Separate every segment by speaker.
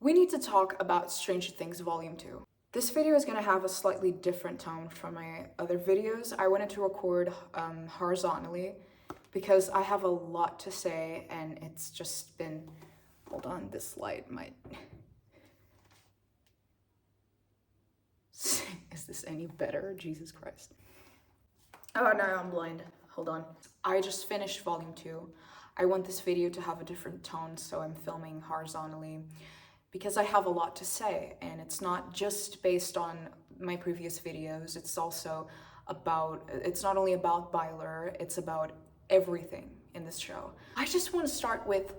Speaker 1: We need to talk about Stranger Things Volume 2. This video is going to have a slightly different tone from my other videos. I wanted to record horizontally because I have a lot to say and it's just been... Hold on, this light might... Is this any better? Jesus Christ. Oh no, I'm blind. Hold on. I just finished Volume 2. I want this video to have a different tone, so I'm filming horizontally because I have a lot to say, and it's not just based on my previous videos. It's also about, it's not only about Byler, it's about everything in this show. I just want to start with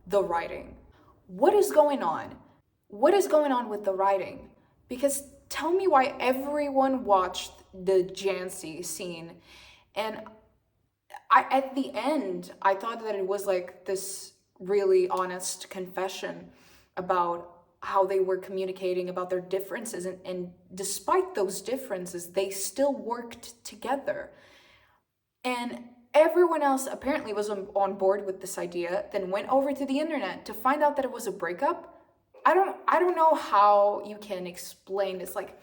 Speaker 1: the writing. What is going on? What is going on with the writing? Because tell me why everyone watched the Jancy scene, and at the end, I thought that it was like this really honest confession about how they were communicating about their differences, and despite those differences, they still worked together. And everyone else apparently was on board with this idea, then went over to the internet to find out that it was a breakup. I don't know how you can explain this. Like,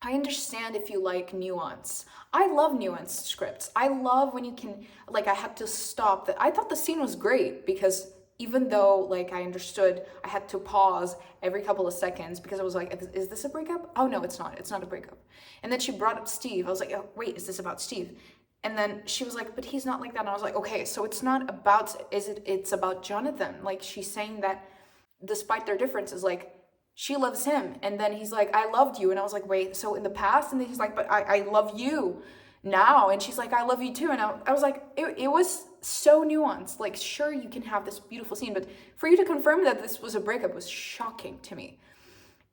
Speaker 1: I understand if you like Nuance. I love Nuance scripts. I love when you can, like, I had to stop that. I thought the scene was great because even though, like, I understood, I had to pause every couple of seconds because I was like, is this a breakup? Oh no, it's not. It's not a breakup. And then she brought up Steve. I was like, oh, wait, is this about Steve? And then she was like, but he's not like that. And I was like, okay, so it's not about, it's about Jonathan. Like, she's saying that despite their differences, like, she loves him. And then he's like, I loved you. And I was like, wait, so in the past? And then he's like, but I love you now. And she's like, I love you too. And I was like, it was so nuanced. Like, sure, you can have this beautiful scene, but for you to confirm that this was a breakup was shocking to me.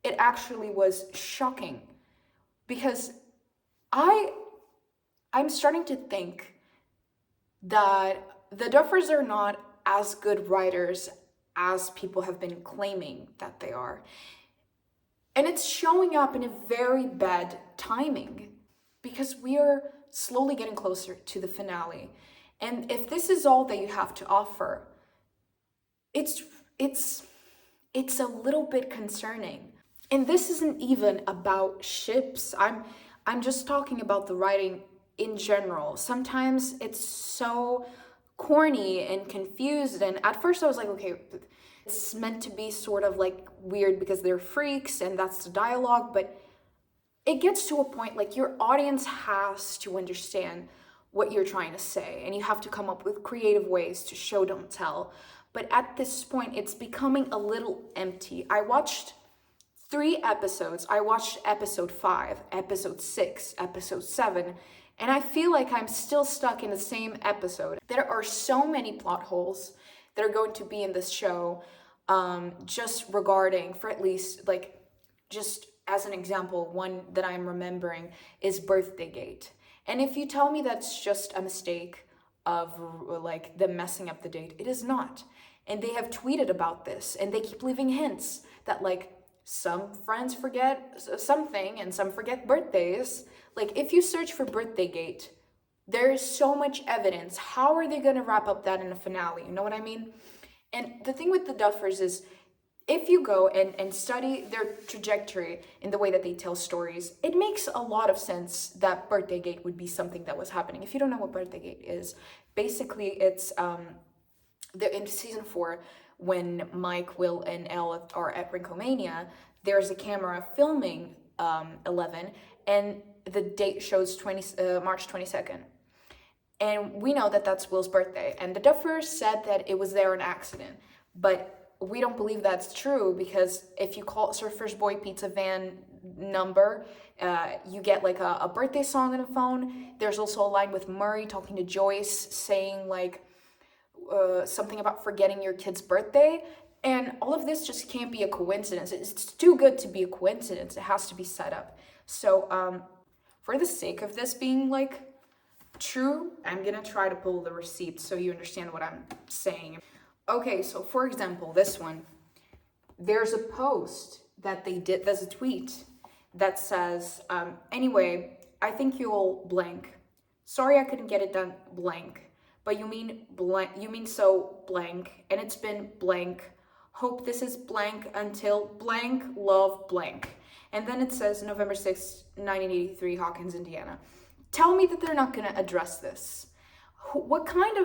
Speaker 1: It actually was shocking because I'm starting to think that the Duffers are not as good writers as people have been claiming that they are. And it's showing up in a very bad timing because we are slowly getting closer to the finale. And if this is all that you have to offer, it's a little bit concerning. And this isn't even about ships. I'm just talking about the writing in general. Sometimes it's so corny and confused, and at first I was like, okay, it's meant to be sort of like weird because they're freaks and that's the dialogue, but it gets to a point like your audience has to understand what you're trying to say, and you have to come up with creative ways to show, don't tell. But at this point, it's becoming a little empty. I watched 3 episodes. I watched episode 5, episode 6, episode 7, and I feel like I'm still stuck in the same episode. There are so many plot holes that are going to be in this show, just regarding, for at least, like, just as an example, one that I'm remembering is Birthday Gate. And if you tell me that's just a mistake of, like, them messing up the date, it is not. And they have tweeted about this, and they keep leaving hints that, like, some friends forget something and some forget birthdays. Like, if you search for Birthday Gate, there is so much evidence. How are they going to wrap up that in a finale? You know what I mean? And the thing with the Duffers is, if you go and study their trajectory in the way that they tell stories, it makes a lot of sense that Birthday Gate would be something that was happening. If you don't know what Birthday Gate is, basically it's in season 4, when Mike, Will, and Elle are at Rinkomania, there's a camera filming 11, and the date shows March 22nd. And we know that that's Will's birthday. And the Duffers said that it was there an accident. But we don't believe that's true, because if you call Surfer's Boy Pizza Van number, you get like a birthday song on the phone. There's also a line with Murray talking to Joyce saying like something about forgetting your kid's birthday. And all of this just can't be a coincidence. It's too good to be a coincidence. It has to be set up. So for the sake of this being like true, I'm gonna try to pull the receipts so you understand what I'm saying. Okay, so for example, this one, there's a post that they did, there's a tweet that says, anyway, I think you'll blank. Sorry I couldn't get it done blank, but you mean blank, you mean so blank, and it's been blank. hope this is blank until blank, love blank. And then it says November 6th, 1983, Hawkins, Indiana. Tell me that they're not going to address this. What kind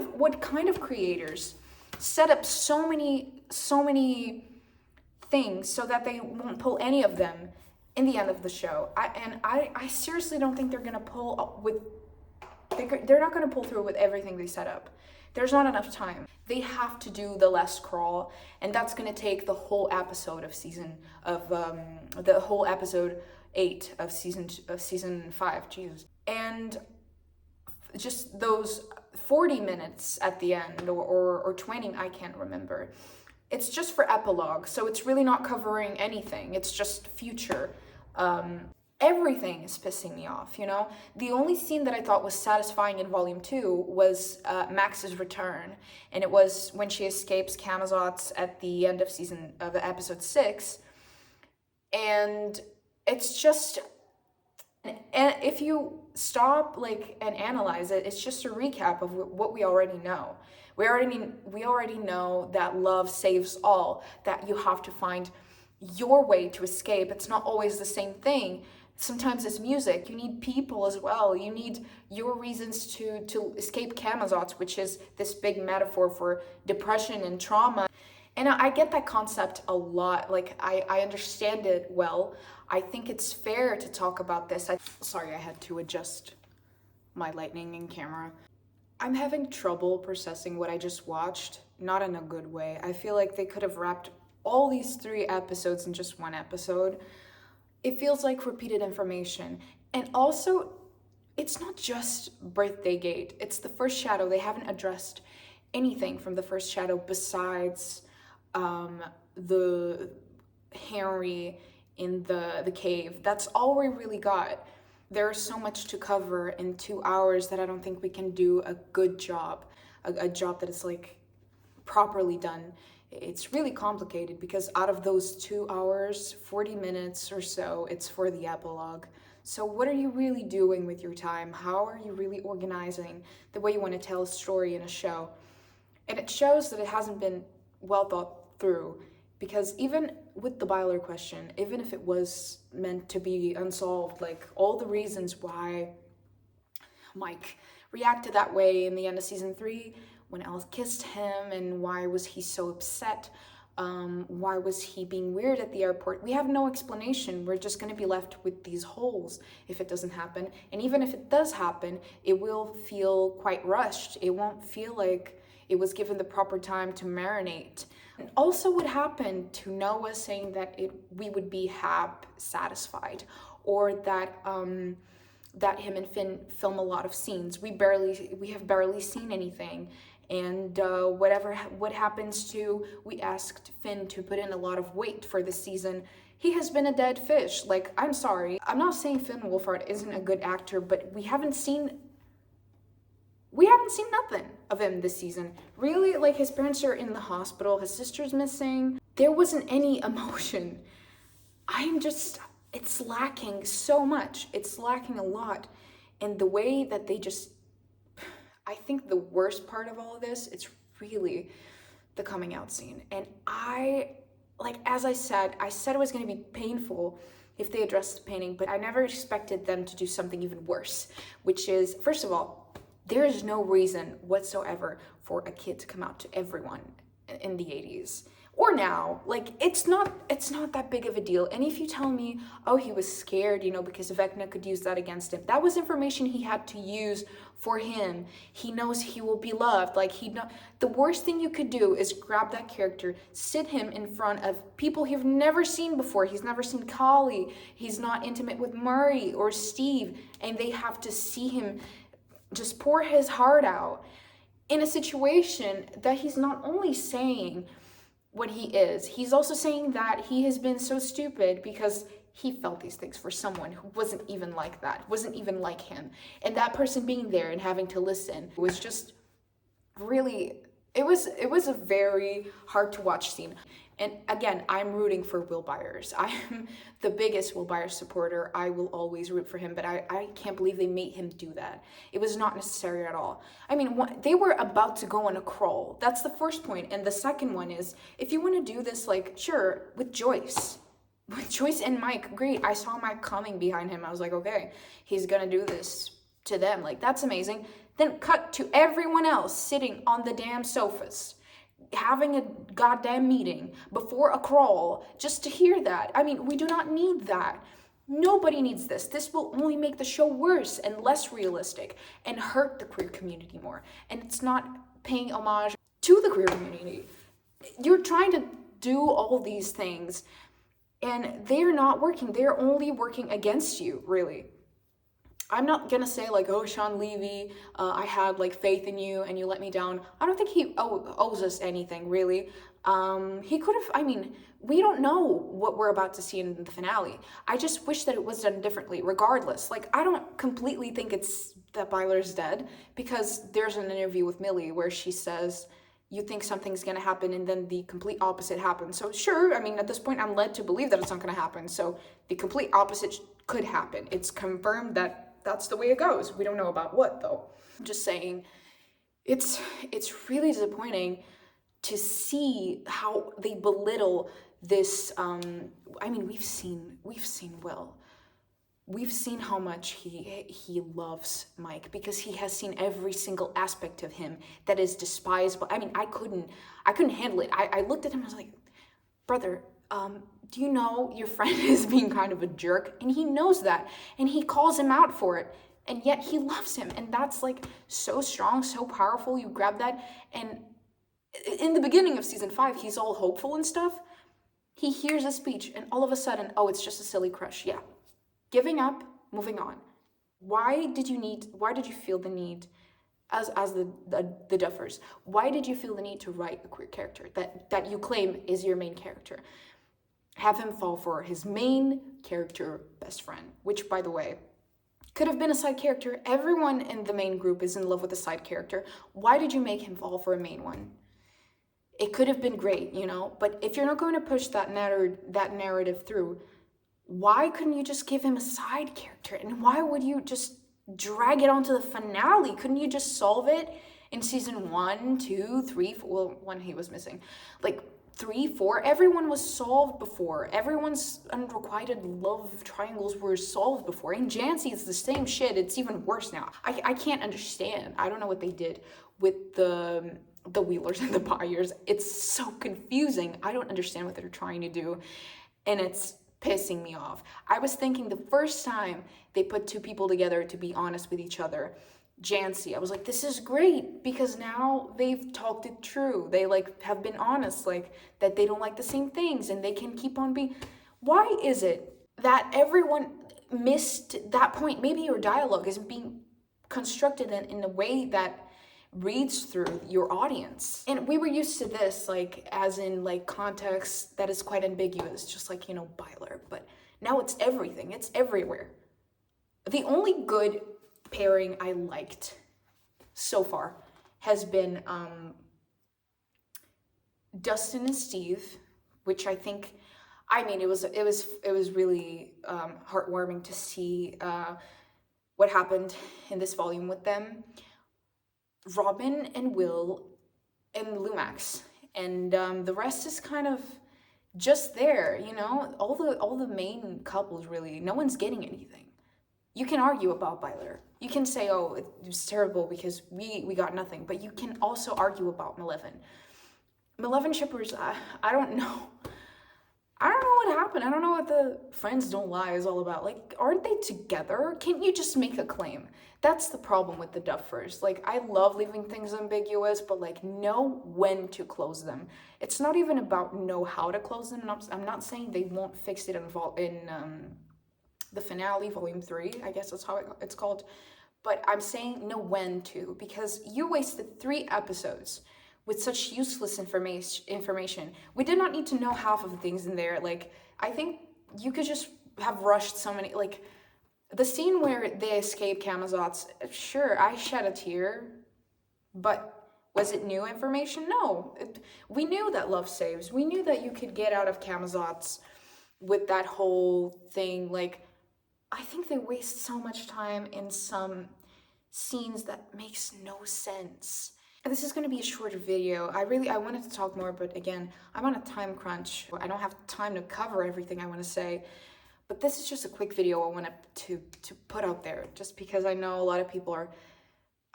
Speaker 1: of creators set up so many things so that they won't pull any of them in the end of the show? I seriously don't think they're going to pull up with, they're not going to pull through with everything they set up. There's not enough time. They have to do the last crawl, and that's going to take the whole episode of the whole episode 8 of season 5. Jesus. And just those 40 minutes at the end, or 20, I can't remember. It's just for epilogue, so it's really not covering anything. It's just future. Everything is pissing me off, you know? The only scene that I thought was satisfying in Volume 2 was Max's return, and it was when she escapes Camazotz at the end of episode 6, and it's just, and if you stop and analyze it, it's just a recap of what we already know. We already know that love saves all, that you have to find your way to escape. It's not always the same thing. Sometimes it's music. You need people as well. You need your reasons to escape Camazotz, which is this big metaphor for depression and trauma. And I get that concept a lot. I understand it well. I think it's fair to talk about this. Sorry, I had to adjust my lighting and camera. I'm having trouble processing what I just watched, not in a good way. I feel like they could have wrapped all these 3 episodes in just one episode. It feels like repeated information. And also, it's not just Birthday Gate. It's the first shadow. They haven't addressed anything from the first shadow besides the Henry in the cave. That's all we really got. There's so much to cover in 2 hours that I don't think we can do a good job, a job that is properly done. It's really complicated because out of those 2 hours, 40 minutes or so, it's for the epilogue. So what are you really doing with your time? How are you really organizing the way you want to tell a story in a show? And it shows that it hasn't been well thought through, because even with the Byler question, even if it was meant to be unsolved, all the reasons why Mike reacted that way in the end of season 3, when Alice kissed him, and why was he so upset? Why was he being weird at the airport? We have no explanation. We're just going to be left with these holes if it doesn't happen. And even if it does happen, it will feel quite rushed. It won't feel like it was given the proper time to marinate. And also, what happened to Noah saying that we would be satisfied, or that that him and Finn film a lot of scenes. We have barely seen anything. And what happens to, we asked Finn to put in a lot of weight for this season. He has been a dead fish. I'm sorry. I'm not saying Finn Wolfhard isn't a good actor, but we haven't seen nothing of him this season. Really, his parents are in the hospital, his sister's missing. There wasn't any emotion. It's lacking so much. It's lacking a lot. And the way that they I think the worst part of all of this, it's really the coming out scene. And as I said it was going to be painful if they addressed the painting, but I never expected them to do something even worse, which is, first of all, there is no reason whatsoever for a kid to come out to everyone in the 80s. Or now, it's not that big of a deal. And if you tell me, oh, he was scared, because Vecna could use that against him, that was information he had to use for him. He knows he will be loved. The worst thing you could do is grab that character, sit him in front of people he's never seen before. He's never seen Kali. He's not intimate with Murray or Steve, and they have to see him just pour his heart out in a situation that he's not only saying what he is, he's also saying that he has been so stupid because he felt these things for someone who wasn't even like that, wasn't even like him. And that person being there and having to listen was just really, it was a very hard to watch scene. And again, I'm rooting for Will Byers. I'm the biggest Will Byers supporter. I will always root for him, but I can't believe they made him do that. It was not necessary at all. I mean, they were about to go on a crawl. That's the first point. And the second one is, if you want to do this, like, sure, with Joyce. With Joyce and Mike, great. I saw Mike coming behind him. I was like, okay, he's gonna do this to them. Like, that's amazing. Then cut to everyone else sitting on the damn sofas, having a goddamn meeting before a crawl just to hear that. I mean, we do not need that. Nobody needs this. This will only make the show worse and less realistic and hurt the queer community more. And it's not paying homage to the queer community. You're trying to do all these things and they're not working. They're only working against you, really. I'm not gonna say like, oh, Sean Levy, I had like faith in you and you let me down. I don't think he owes us anything, really. He could have, I mean, we don't know what we're about to see in the finale. I just wish that it was done differently, regardless. Like, I don't completely think it's that Byler's dead, because there's an interview with Millie where she says, you think something's gonna happen and then the complete opposite happens. So sure, I mean, at this point, I'm led to believe that it's not gonna happen. So the complete opposite could happen. It's confirmed that that's the way it goes. We don't know about what, though. I'm just saying, it's really disappointing to see how they belittle this. I mean, we've seen Will. We've seen how much he loves Mike, because he has seen every single aspect of him that is despised. I mean, I couldn't handle it. I looked at him and I was like, brother, do you know your friend is being kind of a jerk? And he knows that, and he calls him out for it, and yet he loves him. And that's like so strong, so powerful. You grab that, and in the beginning of season 5, he's all hopeful and stuff. He hears a speech, and all of a sudden, oh, it's just a silly crush. Yeah. Giving up, moving on. Why did you feel the need, as the Duffers, why did you feel the need to write a queer character that you claim is your main character? Have him fall for his main character best friend, which, by the way, could have been a side character. Everyone in the main group is in love with a side character. Why did you make him fall for a main one? It could have been great, you know, but if you're not going to push that narrative through, why couldn't you just give him a side character? And why would you just drag it onto the finale? Couldn't you just solve it in season 1, 2, 3, 4? Well, one he was missing. Like 3, 4, everyone was solved before. Everyone's unrequited love triangles were solved before. In Jancy, it's the same shit. It's even worse now. I can't understand. I don't know what they did with the Wheelers and the Byers. It's so confusing. I don't understand what they're trying to do, and it's pissing me off. I was thinking the first time they put two people together to be honest with each other, Jancy, I was like, this is great, because now they've talked it through. They like have been honest, like that they don't like the same things, and they can keep on being. Why is it that everyone missed that point? Maybe your dialogue isn't being constructed in a way that reads through your audience. And we were used to this, like, as in like context that is quite ambiguous, just like, you know, Byler, but now it's everything. It's everywhere. The only good pairing I liked so far has been Dustin and Steve, which I think, I mean, it was really heartwarming to see what happened in this volume with them. Robin and Will and Lumax, and the rest is kind of just there, you know. All the main couples, really, no one's getting anything. You can argue about Byler. You can say, oh, it was terrible because we got nothing. But you can also argue about Malevolent shippers. I don't know. I don't know what happened. I don't know what the Friends Don't Lie is all about. Like, aren't they together? Can't you just make a claim? That's the problem with the Duffers. Like, I love leaving things ambiguous, but like, know when to close them. It's not even about know how to close them. I'm not saying they won't fix it in the finale, volume 3. I guess that's how it's called. But I'm saying know when to, because you wasted 3 episodes with such useless information. We did not need to know half of the things in there. Like, I think you could just have rushed so many, like, the scene where they escape Camazotz, sure, I shed a tear, but Was it new information? No. We knew that love saves. We knew that you could get out of Camazotz with that whole thing. Like, I think they waste so much time in some scenes that makes no sense. And this is going to be a shorter video. I wanted to talk more, but again, I'm on a time crunch. I don't have time to cover everything I want to say. But this is just a quick video I wanted to put out there, just because I know a lot of people are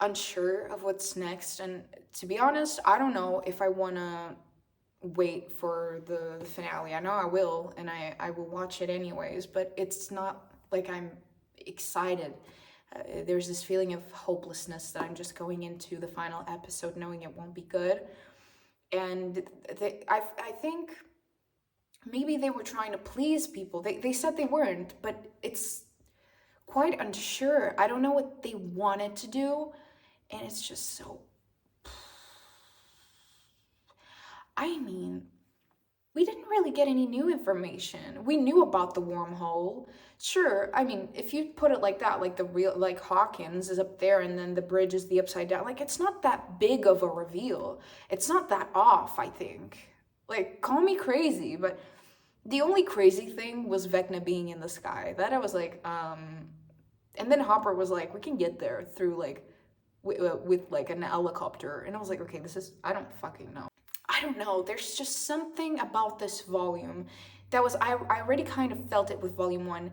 Speaker 1: unsure of what's next. And to be honest, I don't know if I want to wait for the finale. I know I will, and I will watch it anyways, but it's not like I'm excited. There's this feeling of hopelessness that I'm just going into the final episode knowing it won't be good. And I think maybe they were trying to please people. They said they weren't, but it's quite unsure. I don't know what they wanted to do, and it's just so... I mean, we didn't really get any new information. We knew about the wormhole. Sure, I mean, if you put it like that, like the real, like Hawkins is up there and then the bridge is the upside down, like it's not that big of a reveal. It's not that off, I think. Like, call me crazy, but the only crazy thing was Vecna being in the sky. That I was like, and then Hopper was like, we can get there through like, with like an helicopter. And I was like, okay, this is, I don't fucking know. I don't know, there's just something about this volume that was, I already kind of felt it with volume 1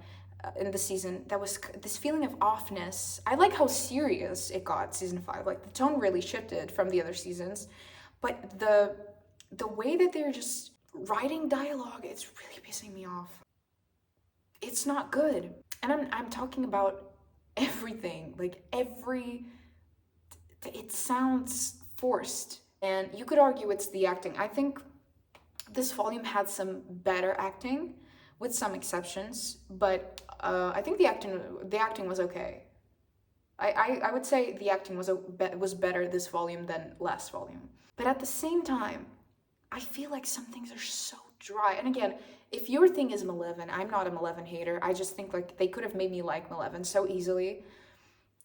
Speaker 1: in the season. That was this feeling of offness. I like how serious it got season 5. Like the tone really shifted from the other seasons, but the way that they're just writing dialogue, it's really pissing me off. It's not good. And I'm talking about everything, like it sounds forced. And you could argue it's the acting. I think this volume had some better acting, with some exceptions, but I think the acting was okay. I would say the acting was better this volume than last volume. But at the same time, I feel like some things are so dry. And again, if your thing is Malevolent, I'm not a Malevolent hater. I just think like they could have made me like Malevolent so easily.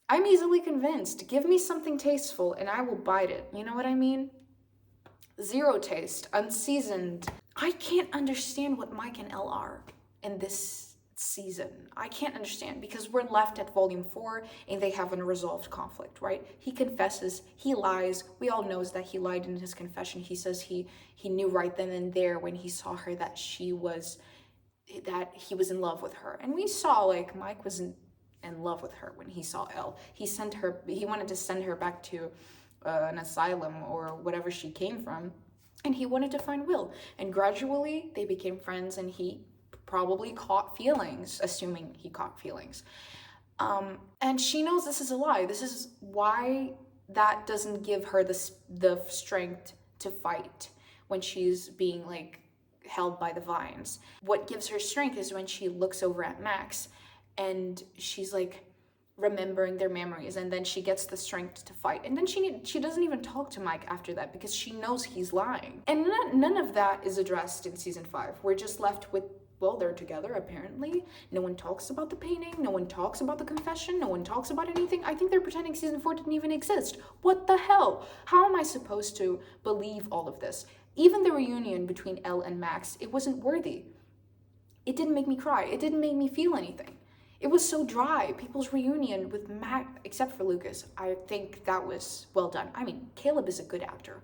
Speaker 1: I'm easily convinced. Give me something tasteful and I will bite it. You know what I mean? Zero taste, unseasoned. I can't understand what Mike and Elle are in this season. I can't understand, because we're left at volume 4 and they have an unresolved conflict, right? He confesses, he lies. We all knows that he lied in his confession. He says he knew right then and there when he saw her that he was in love with her. And we saw like Mike was in love with her when he saw Elle. He wanted to send her back to an asylum or whatever she came from, and he wanted to find Will. And gradually they became friends, and he probably caught feelings, assuming he caught feelings. And she knows this is a lie. This is why that doesn't give her the strength to fight when she's being like held by the vines. What gives her strength is when she looks over at Max and she's like remembering their memories, and then she gets the strength to fight. And then she doesn't even talk to Mike after that, because she knows he's lying. And none of that is addressed in season 5. We're just left with, well, they're together apparently. No one talks about the painting, no one talks about the confession, no one talks about anything. I think they're pretending season 4 didn't even exist. What the hell? How am I supposed to believe all of this? Even the reunion between Elle and Max, it wasn't worthy. It didn't make me cry. It didn't make me feel anything. It was so dry. People's reunion with Max, except for Lucas, I think that was well done. I mean, Caleb is a good actor.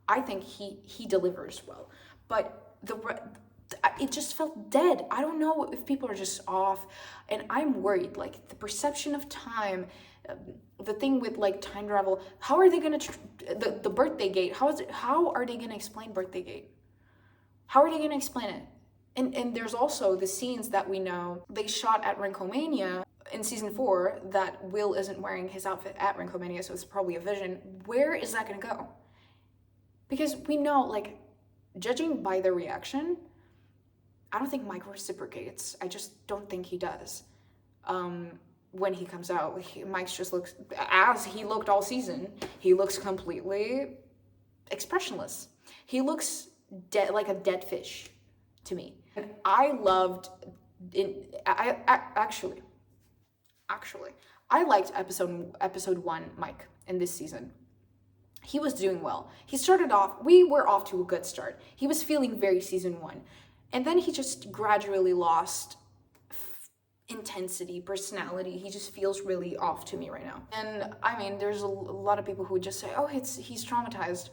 Speaker 1: I think he delivers well. But it just felt dead. I don't know if people are just off, and I'm worried. Like the perception of time, the thing with like time travel. How are they gonna the birthday gate? How are they gonna explain birthday gate? How are they gonna explain it? And there's also the scenes that we know they shot at Rinkomania in season 4 that Will isn't wearing his outfit at Rinkomania, so it's probably a vision. Where is that gonna go? Because we know, like, judging by their reaction, I don't think Mike reciprocates. I just don't think he does. When he comes out, Mike just looks, as he looked all season, he looks completely expressionless. He looks dead, like a dead fish to me. And I loved actually I liked episode 1 Mike in this season. he was doing well. He started off, we were off to a good start. He was feeling very season 1. And then he just gradually lost intensity, personality. He just feels really off to me right now. And I mean, there's a lot of people who would just say, oh, he's traumatized.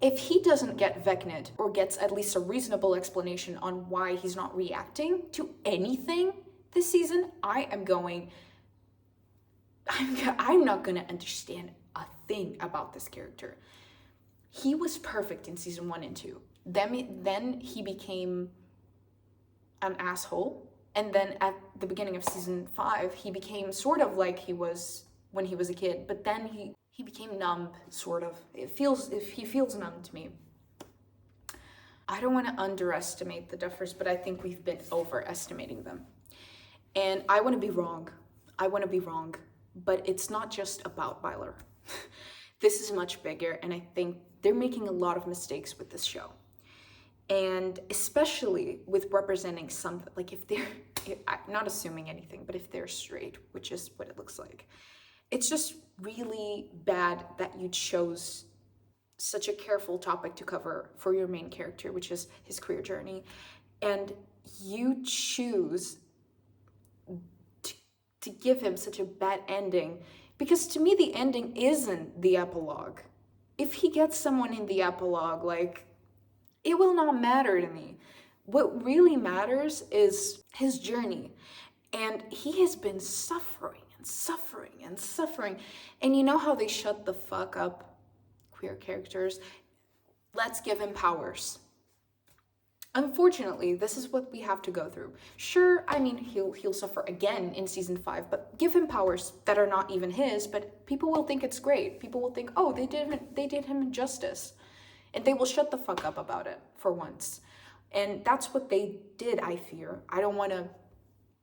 Speaker 1: If he doesn't get Vecnid or gets at least a reasonable explanation on why he's not reacting to anything this season, I'm not gonna understand a thing about this character. He was perfect in season 1 and 2. Then he became an asshole. And then at the beginning of season 5, he became sort of like he was when he was a kid, but then he became numb, sort of. He feels numb to me. I don't want to underestimate the Duffers, but I think we've been overestimating them. And I want to be wrong. But it's not just about Byler. This is much bigger, and I think they're making a lot of mistakes with this show. And especially with representing something, like if they're, I'm not assuming anything, but if they're straight, which is what it looks like, it's just really bad that you chose such a careful topic to cover for your main character, which is his career journey. And you choose to give him such a bad ending, because to me, the ending isn't the epilogue. If he gets someone in the epilogue, like, it will not matter to me. What really matters is his journey. And he has been suffering and suffering and suffering. And you know how they shut the fuck up queer characters? Let's give him powers. Unfortunately, this is what we have to go through. Sure, I mean, he'll suffer again in season 5, but give him powers that are not even his, but people will think it's great. People will think, oh, they did him justice. And they will shut the fuck up about it for once. And that's what they did, I fear. I don't want to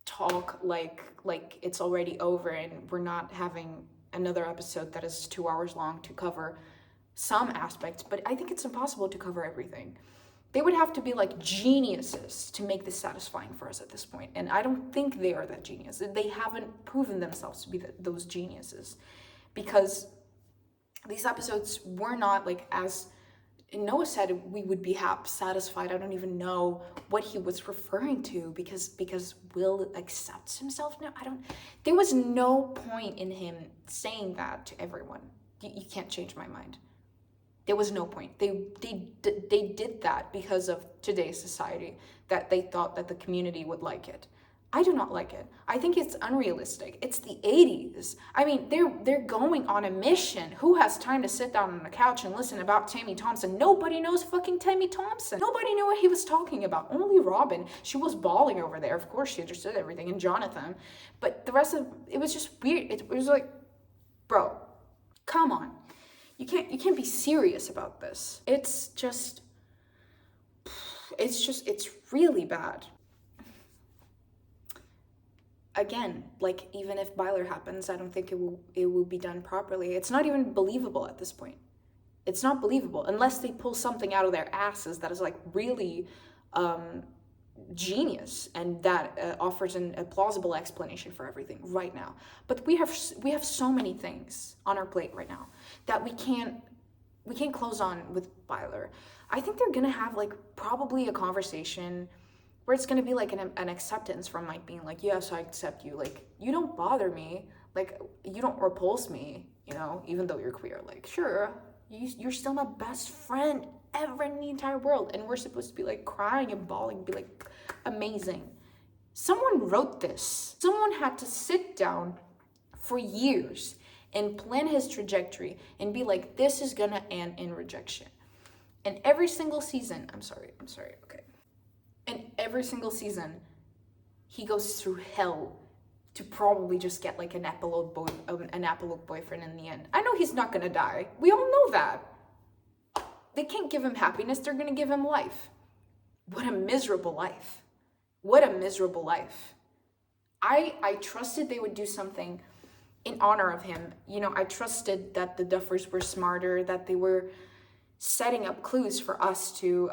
Speaker 1: talk like it's already over and we're not having another episode that is 2 hours long to cover some aspects, but I think it's impossible to cover everything. They would have to be like geniuses to make this satisfying for us at this point. And I don't think they are that genius. They haven't proven themselves to be those geniuses, because these episodes were not like, as Noah said, we would be satisfied. I don't even know what he was referring to, because Will accepts himself now. There was no point in him saying that to everyone. You can't change my mind. There was no point. They did that because of today's society, that they thought that the community would like it. I do not like it. I think it's unrealistic. It's the 80s. I mean, they're going on a mission. Who has time to sit down on the couch and listen about Tammy Thompson? Nobody knows fucking Tammy Thompson. Nobody knew what he was talking about. Only Robin. She was bawling over there. Of course, she understood everything. And Jonathan. But the rest of it was just weird. It was like, bro, come on. You can't be serious about this. It's really bad. Again, like, even if Byler happens, I don't think it will be done properly. It's not even believable at this point. It's not believable unless they pull something out of their asses that is like really genius and that offers a plausible explanation for everything right now. But we have so many things on our plate right now that we can't close on with Byler. I think they're gonna have like probably a conversation where it's gonna be like an acceptance from Mike being like, yes, I accept you. Like, you don't bother me. Like, you don't repulse me, you know, even though you're queer. Like, sure, you're still my best friend ever in the entire world. And we're supposed to be like crying and bawling, be like, amazing. Someone wrote this. Someone had to sit down for years and plan his trajectory and be like, this is gonna end in rejection. And every single season, I'm sorry, okay. And every single season, he goes through hell to probably just get like an epilogue boyfriend in the end. I know he's not gonna die. We all know that. They can't give him happiness, they're gonna give him life. What a miserable life. What a miserable life. I trusted they would do something in honor of him. You know, I trusted that the Duffers were smarter, that they were setting up clues for us to,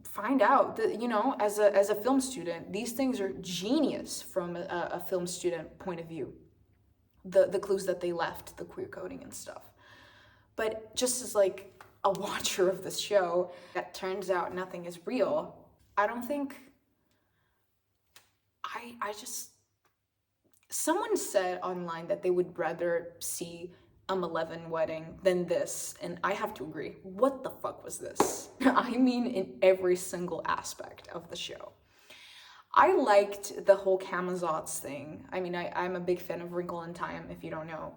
Speaker 1: find out that, you know, as a film student, these things are genius from a film student point of view. The clues that they left, the queer coding and stuff. But just as like a watcher of this show, that turns out nothing is real. I don't think, I just, someone said online that they would rather see 11 wedding than this, and I have to agree. What the fuck was this? I mean, in every single aspect of the show. I liked the whole Camazotz thing. I mean, I'm a big fan of Wrinkle in Time. If you don't know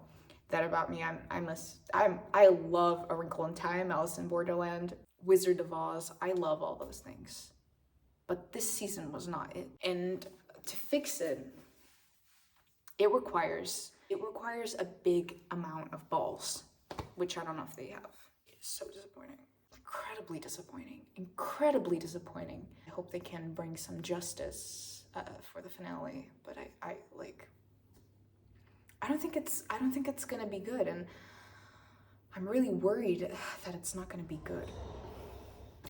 Speaker 1: that about me, I love A Wrinkle in Time, Alice in Borderland, Wizard of Oz. I love all those things. But this season was not it. And to fix it, it requires a big amount of balls, which I don't know if they have. It's so disappointing. Incredibly disappointing. I hope they can bring some justice for the finale, but I don't think it's gonna be good, and I'm really worried that it's not gonna be good.